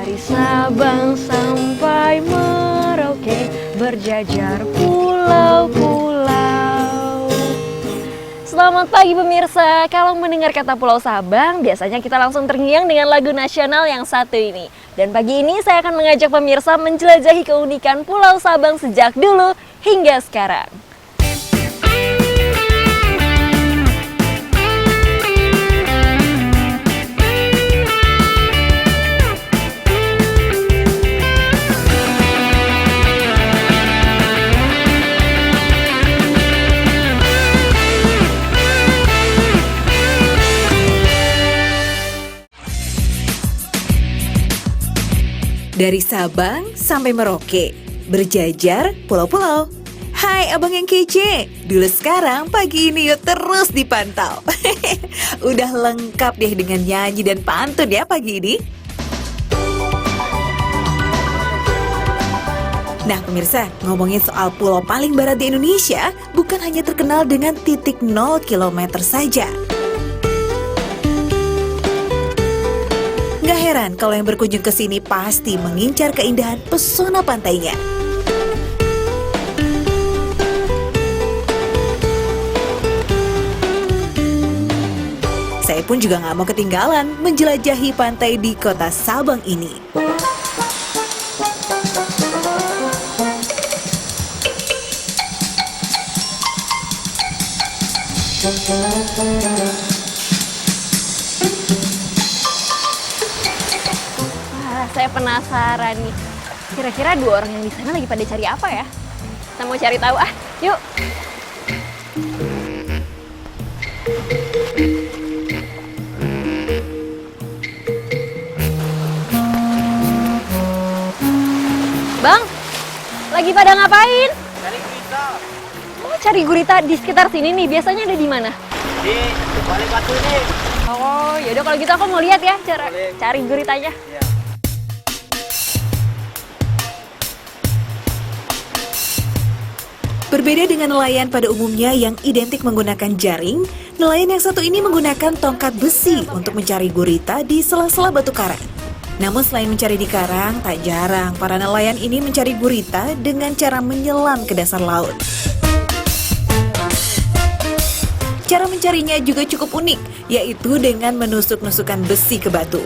Dari Sabang sampai Merauke berjajar pulau-pulau. Selamat pagi pemirsa. Kalau mendengar kata Pulau Sabang, biasanya kita langsung terngiang dengan lagu nasional yang satu ini. Dan pagi ini saya akan mengajak pemirsa menjelajahi keunikan Pulau Sabang sejak dulu hingga sekarang. Dari Sabang sampai Merauke, berjajar pulau-pulau. Hai abang yang kece, dulu sekarang pagi ini yuk terus dipantau. Udah lengkap deh dengan nyanyi dan pantun ya pagi ini. Nah pemirsa, ngomongin soal pulau paling barat di Indonesia, bukan hanya terkenal dengan titik 0 km saja. Gak heran kalau yang berkunjung ke sini pasti mengincar keindahan pesona pantainya. Saya pun juga gak mau ketinggalan menjelajahi pantai di kota Sabang ini. Saya penasaran nih, kira-kira dua orang yang di sana lagi pada cari apa ya? Kita mau cari tahu yuk. Bang, lagi pada ngapain? Cari gurita. Oh, cari gurita di sekitar sini nih. Biasanya ada di mana? Di balik batu ini. Oh, yaudah kalau gitu aku mau lihat ya cara cari guritanya. Ya. Berbeda dengan nelayan pada umumnya yang identik menggunakan jaring, nelayan yang satu ini menggunakan tongkat besi untuk mencari gurita di sela-sela batu karang. Namun selain mencari di karang, tak jarang para nelayan ini mencari gurita dengan cara menyelam ke dasar laut. Cara mencarinya juga cukup unik, yaitu dengan menusuk-nusukan besi ke batu.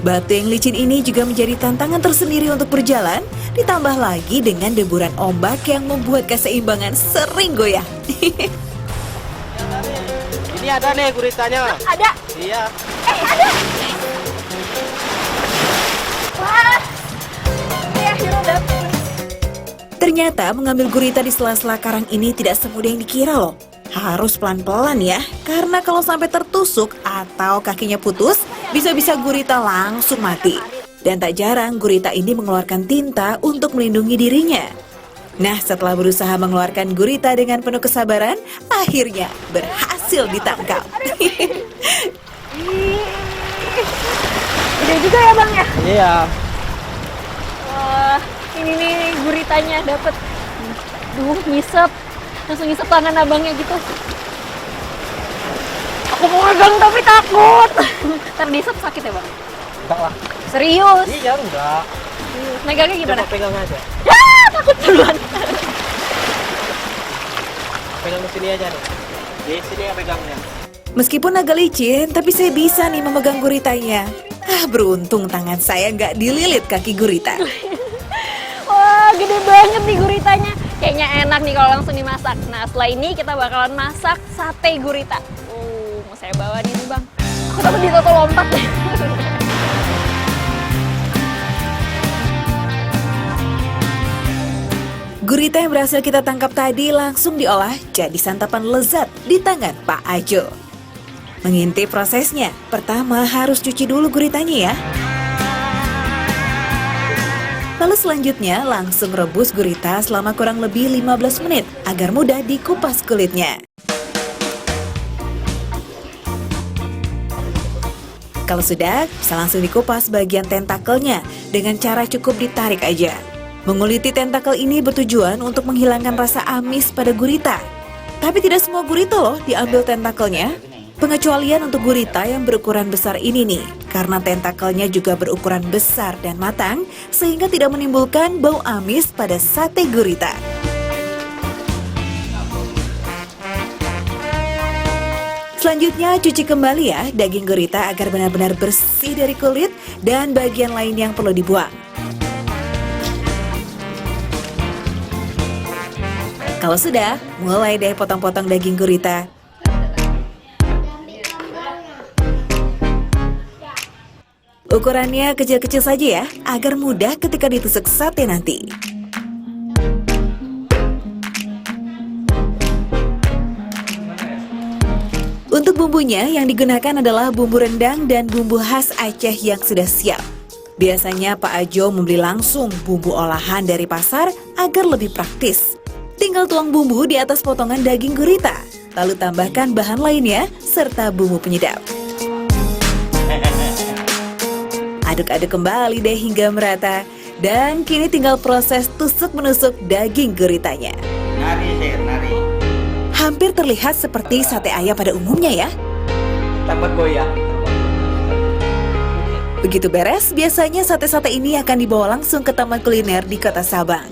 Batu yang licin ini juga menjadi tantangan tersendiri untuk berjalan, ditambah lagi dengan deburan ombak yang membuat keseimbangan sering goyah. Ini ada nih guritanya. Ada? Iya. Ada! Wah! Ini akhirnya dapet. Ternyata mengambil gurita di sela-sela karang ini tidak semudah yang dikira loh. Harus pelan-pelan ya, karena kalau sampai tertusuk atau kakinya putus, bisa-bisa gurita langsung mati. Dan tak jarang gurita ini mengeluarkan tinta untuk melindungi dirinya. Nah, setelah berusaha mengeluarkan gurita dengan penuh kesabaran, akhirnya berhasil ditangkap. Gede juga ya bang ya? Iya. Wah, ini nih guritanya dapet. Duh, ngisep. Langsung ngisep tangan abangnya gitu. Aku mau megang tapi takut. Ntar diisep sakit ya bang? Enggak lah. Serius? Iya enggak. Serius. Megangnya gimana? Coba pegang aja. Ya, takut duluan. Pegang di sini aja nih. Di sini ya pegangnya. Meskipun agak licin, tapi saya bisa nih memegang guritanya. Beruntung tangan saya nggak dililit kaki gurita. Wah, gede banget nih guritanya. Kayaknya enak nih kalau langsung dimasak. Nah, setelah ini kita bakalan masak sate gurita. Mau saya bawa nih bang. Aku takut ditoto lompat. Gurita yang berhasil kita tangkap tadi langsung diolah jadi santapan lezat di tangan Pak Ajo. Mengintip prosesnya, pertama harus cuci dulu guritanya ya. Lalu selanjutnya langsung rebus gurita selama kurang lebih 15 menit agar mudah dikupas kulitnya. Kalau sudah, bisa langsung dikupas bagian tentakelnya dengan cara cukup ditarik aja. Menguliti tentakel ini bertujuan untuk menghilangkan rasa amis pada gurita. Tapi tidak semua gurita loh diambil tentakelnya. Pengecualian untuk gurita yang berukuran besar ini nih, karena tentakelnya juga berukuran besar dan matang, sehingga tidak menimbulkan bau amis pada sate gurita. Selanjutnya, cuci kembali ya daging gurita agar benar-benar bersih dari kulit dan bagian lain yang perlu dibuang. Kalau sudah, mulai deh potong-potong daging gurita. Ukurannya kecil-kecil saja ya, agar mudah ketika ditusuk sate nanti. Untuk bumbunya yang digunakan adalah bumbu rendang dan bumbu khas Aceh yang sudah siap. Biasanya Pak Ajo membeli langsung bumbu olahan dari pasar agar lebih praktis. Tinggal tuang bumbu di atas potongan daging gurita, lalu tambahkan bahan lainnya serta bumbu penyedap. Aduk-aduk kembali deh hingga merata. Dan kini tinggal proses tusuk-menusuk daging guritanya. Nari. Hampir terlihat seperti sate ayam pada umumnya ya. Tambah goyang. Begitu beres, biasanya sate-sate ini akan dibawa langsung ke taman kuliner di Kota Sabang.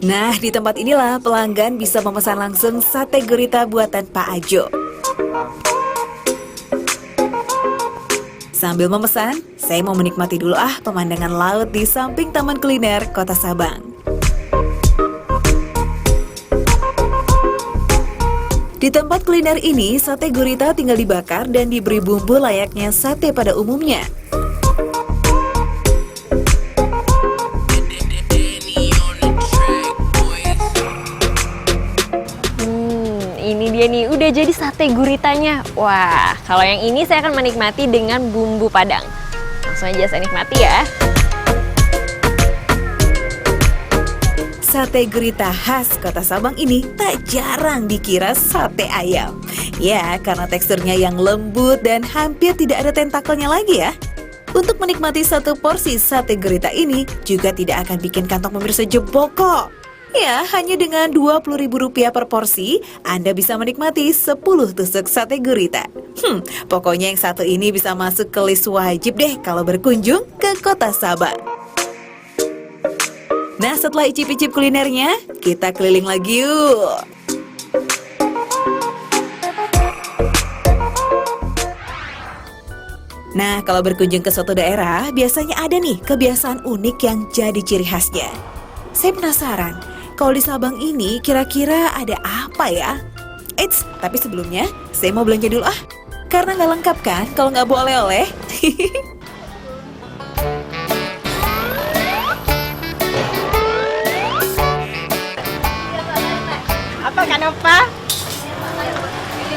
Nah, di tempat inilah pelanggan bisa memesan langsung sate gurita buatan Pak Ajo. Sambil memesan, saya mau menikmati dulu pemandangan laut di samping taman kuliner Kota Sabang. Di tempat kuliner ini, sate gurita tinggal dibakar dan diberi bumbu layaknya sate pada umumnya. Ini dia nih, udah jadi sate guritanya. Wah, kalau yang ini saya akan menikmati dengan bumbu padang. Langsung aja saya nikmati ya. Sate gurita khas Kota Sabang ini tak jarang dikira sate ayam. Ya, karena teksturnya yang lembut dan hampir tidak ada tentakelnya lagi ya. Untuk menikmati satu porsi sate gurita ini juga tidak akan bikin kantong pemirsa jebol kok. Ya, hanya dengan Rp20.000 per porsi, Anda bisa menikmati 10 tusuk sate gurita. Pokoknya yang satu ini bisa masuk ke list wajib deh kalau berkunjung ke Kota Sabang. Nah, setelah icip-icip kulinernya, kita keliling lagi yuk. Nah, kalau berkunjung ke suatu daerah, biasanya ada nih kebiasaan unik yang jadi ciri khasnya. Saya penasaran, kalau di Sabang ini kira-kira ada apa ya? Eits, tapi sebelumnya saya mau belanja dulu karena nggak lengkap kan kalau nggak bawa oleh-oleh. Apa kenapa?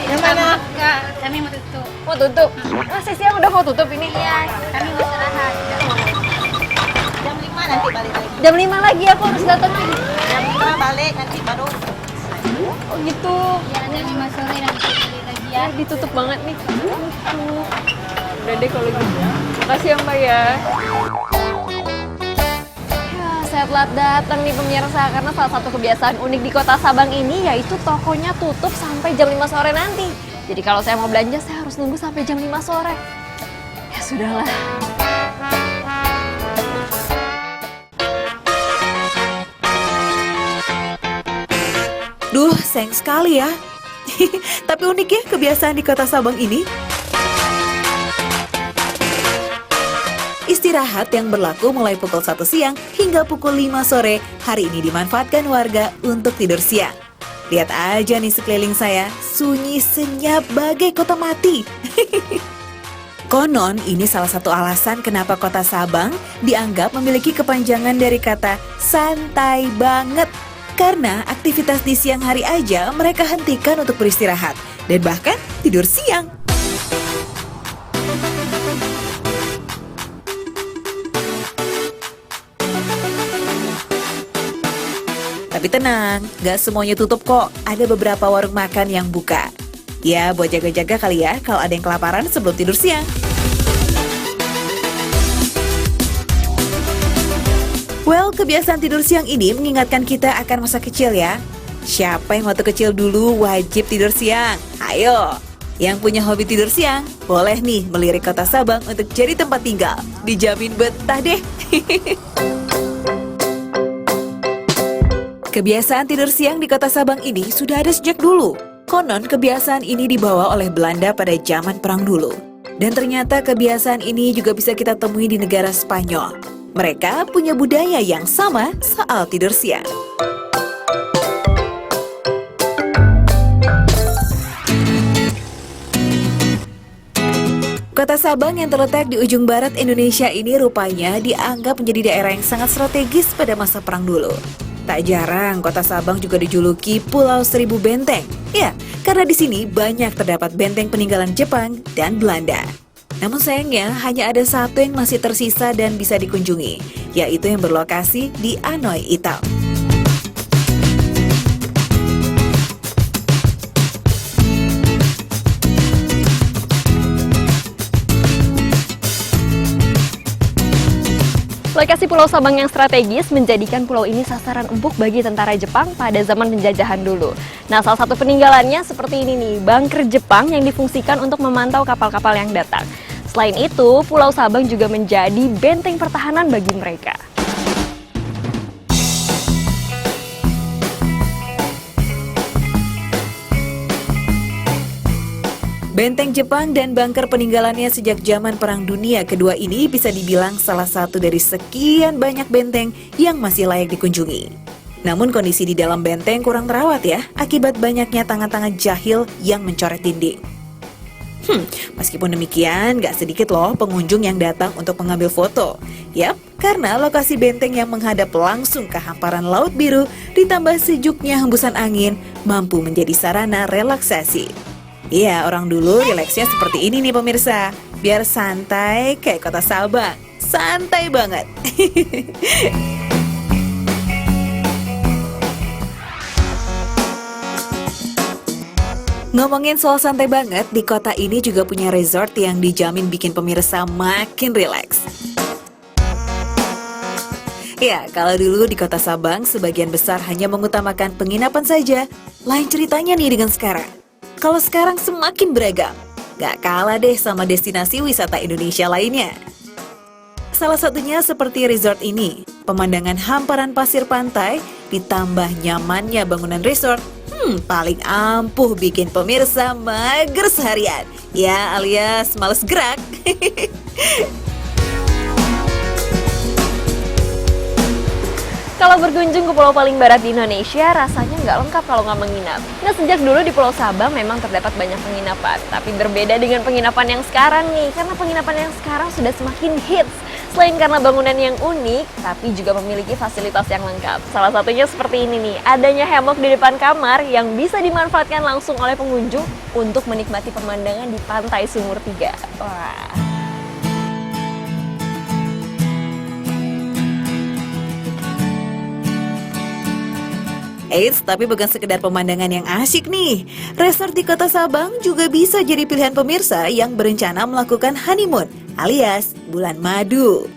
Yang mana? Enggak, kami mau tutup. Mau tutup? Masih siang udah mau tutup ini? Iya, kami mau istirahat. Jam 5 nanti balik lagi. Jam 5 lagi aku harus datang nih. Jam 5 balik nanti baru. Oh gitu. Ya, nanti 5 sore dan balik lagi ya. Ya, ditutup banget nih. Udah deh kalau gitu. Makasih ya Mbak ya. Ya, saya telat datang nih pemirsa karena salah satu kebiasaan unik di Kota Sabang ini yaitu tokonya tutup sampai jam 5 sore nanti. Jadi kalau saya mau belanja saya harus nunggu sampai jam 5 sore. Ya sudahlah. Duh, sayang sekali ya. Tapi unik ya kebiasaan di Kota Sabang ini. Istirahat yang berlaku mulai pukul 1 siang hingga pukul 5 sore hari ini dimanfaatkan warga untuk tidur siang. Lihat aja nih sekeliling saya, sunyi senyap bagai kota mati. Konon ini salah satu alasan kenapa Kota Sabang dianggap memiliki kepanjangan dari kata santai banget. Karena aktivitas di siang hari aja mereka hentikan untuk beristirahat dan bahkan tidur siang. Tapi tenang, gak semuanya tutup kok. Ada beberapa warung makan yang buka. Ya, buat jaga-jaga kali ya kalau ada yang kelaparan sebelum tidur siang. Well, kebiasaan tidur siang ini mengingatkan kita akan masa kecil ya. Siapa yang waktu kecil dulu wajib tidur siang? Ayo! Yang punya hobi tidur siang, boleh nih melirik kota Sabang untuk jadi tempat tinggal. Dijamin betah deh. Kebiasaan tidur siang di kota Sabang ini sudah ada sejak dulu. Konon kebiasaan ini dibawa oleh Belanda pada zaman perang dulu. Dan ternyata kebiasaan ini juga bisa kita temui di negara Spanyol. Mereka punya budaya yang sama soal tidur siang. Kota Sabang yang terletak di ujung barat Indonesia ini rupanya dianggap menjadi daerah yang sangat strategis pada masa perang dulu. Tak jarang kota Sabang juga dijuluki Pulau Seribu Benteng. Ya, karena di sini banyak terdapat benteng peninggalan Jepang dan Belanda. Namun sayangnya hanya ada satu yang masih tersisa dan bisa dikunjungi, yaitu yang berlokasi di Anoy Itam. Lokasi Pulau Sabang yang strategis menjadikan pulau ini sasaran empuk bagi tentara Jepang pada zaman penjajahan dulu. Nah, salah satu peninggalannya seperti ini nih, bunker Jepang yang difungsikan untuk memantau kapal-kapal yang datang. Selain itu, Pulau Sabang juga menjadi benteng pertahanan bagi mereka. Benteng Jepang dan bunker peninggalannya sejak zaman Perang Dunia Kedua ini bisa dibilang salah satu dari sekian banyak benteng yang masih layak dikunjungi. Namun kondisi di dalam benteng kurang terawat ya, akibat banyaknya tangan-tangan jahil yang mencoret dinding. Meskipun demikian, gak sedikit loh pengunjung yang datang untuk mengambil foto. Yap, karena lokasi benteng yang menghadap langsung ke hamparan laut biru ditambah sejuknya hembusan angin mampu menjadi sarana relaksasi. Iya, orang dulu rileksnya seperti ini nih pemirsa. Biar santai kayak kota Sabang. Santai banget. Ngomongin soal santai banget, di kota ini juga punya resort yang dijamin bikin pemirsa makin rileks. Ya, kalau dulu di kota Sabang sebagian besar hanya mengutamakan penginapan saja, lain ceritanya nih dengan sekarang. Kalau sekarang semakin beragam, gak kalah deh sama destinasi wisata Indonesia lainnya. Salah satunya seperti resort ini, pemandangan hamparan pasir pantai ditambah nyamannya bangunan resort, paling ampuh bikin pemirsa mager seharian. Ya, alias males gerak. Kalau berkunjung ke pulau paling barat di Indonesia, rasanya nggak lengkap kalau nggak menginap. Nah, sejak dulu di Pulau Sabang memang terdapat banyak penginapan. Tapi berbeda dengan penginapan yang sekarang nih, karena penginapan yang sekarang sudah semakin hits. Selain karena bangunan yang unik, tapi juga memiliki fasilitas yang lengkap. Salah satunya seperti ini nih, adanya hemok di depan kamar yang bisa dimanfaatkan langsung oleh pengunjung untuk menikmati pemandangan di pantai Sumur 3. Wah. Eits, tapi bukan sekedar pemandangan yang asyik nih. Resort di kota Sabang juga bisa jadi pilihan pemirsa yang berencana melakukan honeymoon alias bulan madu.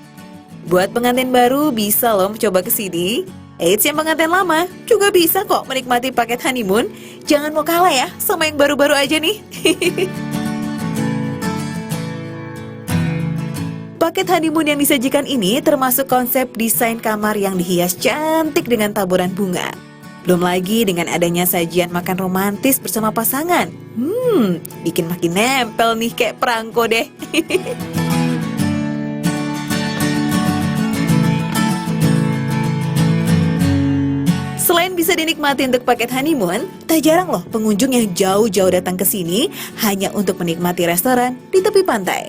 Buat pengantin baru bisa loh coba ke sini. Eits, yang pengantin lama juga bisa kok menikmati paket honeymoon. Jangan mau kalah ya sama yang baru-baru aja nih. Paket honeymoon yang disajikan ini termasuk konsep desain kamar yang dihias cantik dengan taburan bunga. Belum lagi dengan adanya sajian makan romantis bersama pasangan. Bikin makin nempel nih kayak perangko deh. Selain bisa dinikmati untuk paket honeymoon, tak jarang loh pengunjung yang jauh-jauh datang ke sini hanya untuk menikmati restoran di tepi pantai.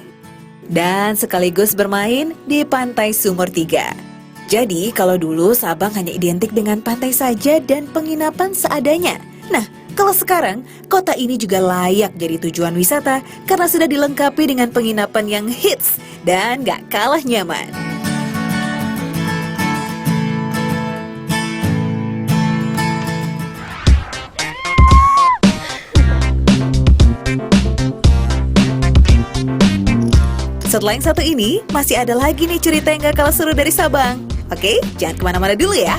Dan sekaligus bermain di pantai Sumur 3. Jadi, kalau dulu Sabang hanya identik dengan pantai saja dan penginapan seadanya. Nah, kalau sekarang, kota ini juga layak jadi tujuan wisata karena sudah dilengkapi dengan penginapan yang hits dan gak kalah nyaman. Setelah yang satu ini, masih ada lagi nih cerita yang gak kalah seru dari Sabang. Oke, jangan kemana-mana dulu ya.